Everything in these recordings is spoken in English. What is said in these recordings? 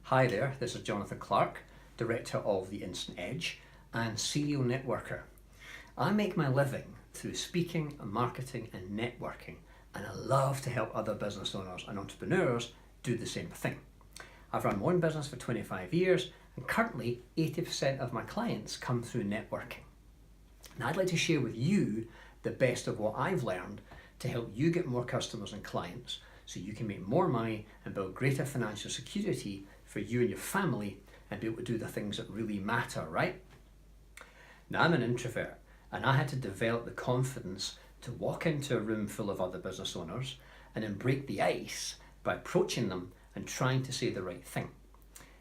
Hi there, this is Jonathan Clark, Director of The Instant Edge and CEO Networker. I make my living through speaking, marketing and networking, and I love to help other business owners and entrepreneurs do the same thing. I've run my own business for 25 years and currently 80% of my clients come through networking. Now I'd like to share with you the best of what I've learned to help you get more customers and clients so you can make more money and build greater financial security for you and your family and be able to do the things that really matter, right? Now I'm an introvert and I had to develop the confidence to walk into a room full of other business owners and then break the ice by approaching them and trying to say the right thing.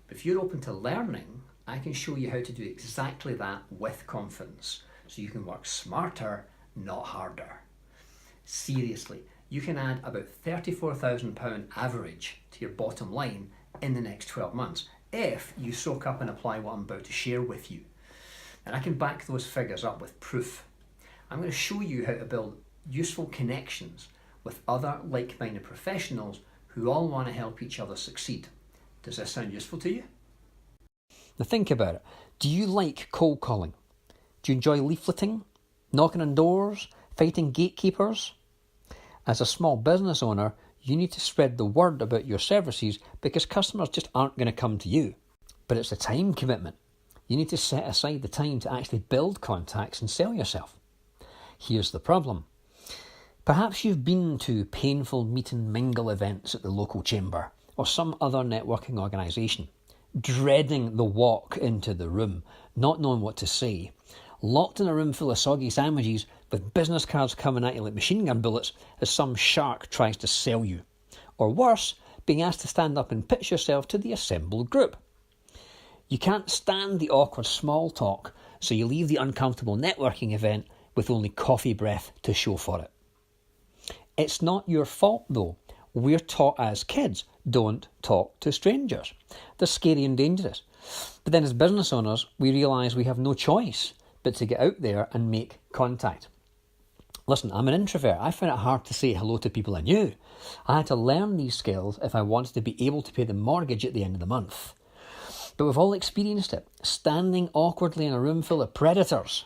But if you're open to learning, I can show you how to do exactly that with confidence so you can work smarter, not harder. Seriously, you can add about £34,000 average to your bottom line in the next 12 months if you soak up and apply what I'm about to share with you. And I can back those figures up with proof. I'm going to show you how to build useful connections with other like-minded professionals who all want to help each other succeed. Does this sound useful to you? Now think about it. Do you like cold calling? Do you enjoy leafleting, knocking on doors, fighting gatekeepers? As a small business owner, you need to spread the word about your services because customers just aren't going to come to you. But it's a time commitment. You need to set aside the time to actually build contacts and sell yourself. Here's the problem. Perhaps you've been to painful meet and mingle events at the local chamber or some other networking organisation, dreading the walk into the room, not knowing what to say, locked in a room full of soggy sandwiches with business cards coming at you like machine gun bullets as some shark tries to sell you. Or worse, being asked to stand up and pitch yourself to the assembled group. You can't stand the awkward small talk, so you leave the uncomfortable networking event with only coffee breath to show for it. It's not your fault though. We're taught as kids, don't talk to strangers. They're scary and dangerous. But then as business owners, we realise we have no choice but to get out there and make contact. Listen, I'm an introvert. I find it hard to say hello to people I knew. I had to learn these skills if I wanted to be able to pay the mortgage at the end of the month. But we've all experienced it, standing awkwardly in a room full of predators,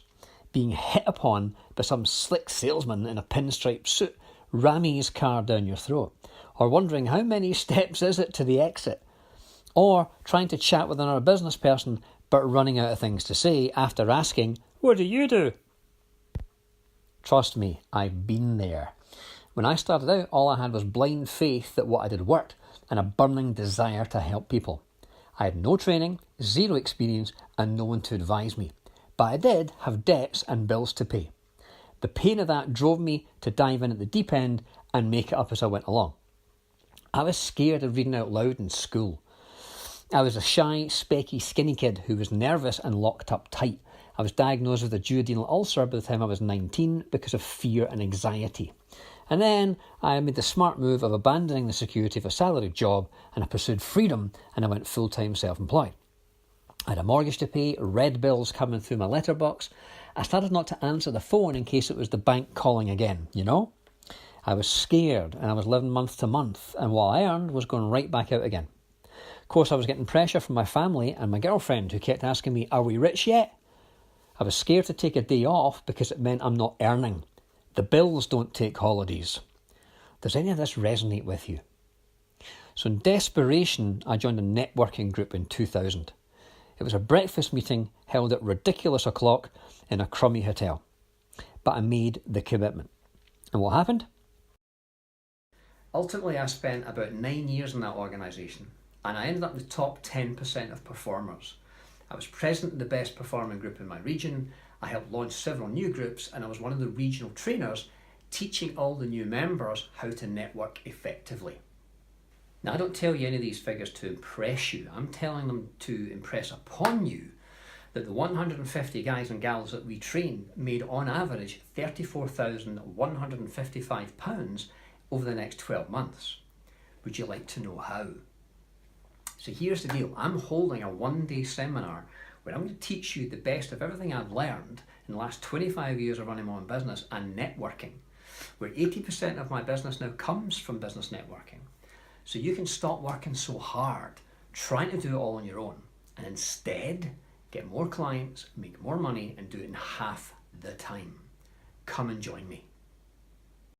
being hit upon by some slick salesman in a pinstripe suit, ramming his car down your throat, or wondering how many steps is it to the exit, or trying to chat with another business person but running out of things to say after asking, "What do you do?" Trust me, I've been there. When I started out, all I had was blind faith that what I did worked and a burning desire to help people. I had no training, zero experience and no one to advise me. But I did have debts and bills to pay. The pain of that drove me to dive in at the deep end and make it up as I went along. I was scared of reading out loud in school. I was a shy, specky, skinny kid who was nervous and locked up tight. I was diagnosed with a duodenal ulcer by the time I was 19 because of fear and anxiety. And then I made the smart move of abandoning the security of a salaried job and I pursued freedom and I went full-time self-employed. I had a mortgage to pay, red bills coming through my letterbox. I started not to answer the phone in case it was the bank calling again, you know? I was scared and I was living month to month and what I earned was going right back out again. Of course, I was getting pressure from my family and my girlfriend who kept asking me, "Are we rich yet?" I was scared to take a day off because it meant I'm not earning. The bills don't take holidays. Does any of this resonate with you? So in desperation, I joined a networking group in 2000. It was a breakfast meeting held at ridiculous o'clock in a crummy hotel. But I made the commitment. And what happened? Ultimately, I spent about 9 years in that organisation and I ended up in the top 10% of performers. I was president of the best performing group in my region. I helped launch several new groups and I was one of the regional trainers teaching all the new members how to network effectively. Now, I don't tell you any of these figures to impress you. I'm telling them to impress upon you that the 150 guys and gals that we train made on average £34,155 over the next 12 months. Would you like to know how? So here's the deal. I'm holding a one-day seminar where I'm going to teach you the best of everything I've learned in the last 25 years of running my own business and networking, where 80% of my business now comes from business networking. So you can stop working so hard trying to do it all on your own and instead get more clients, make more money, and do it in half the time. Come and join me.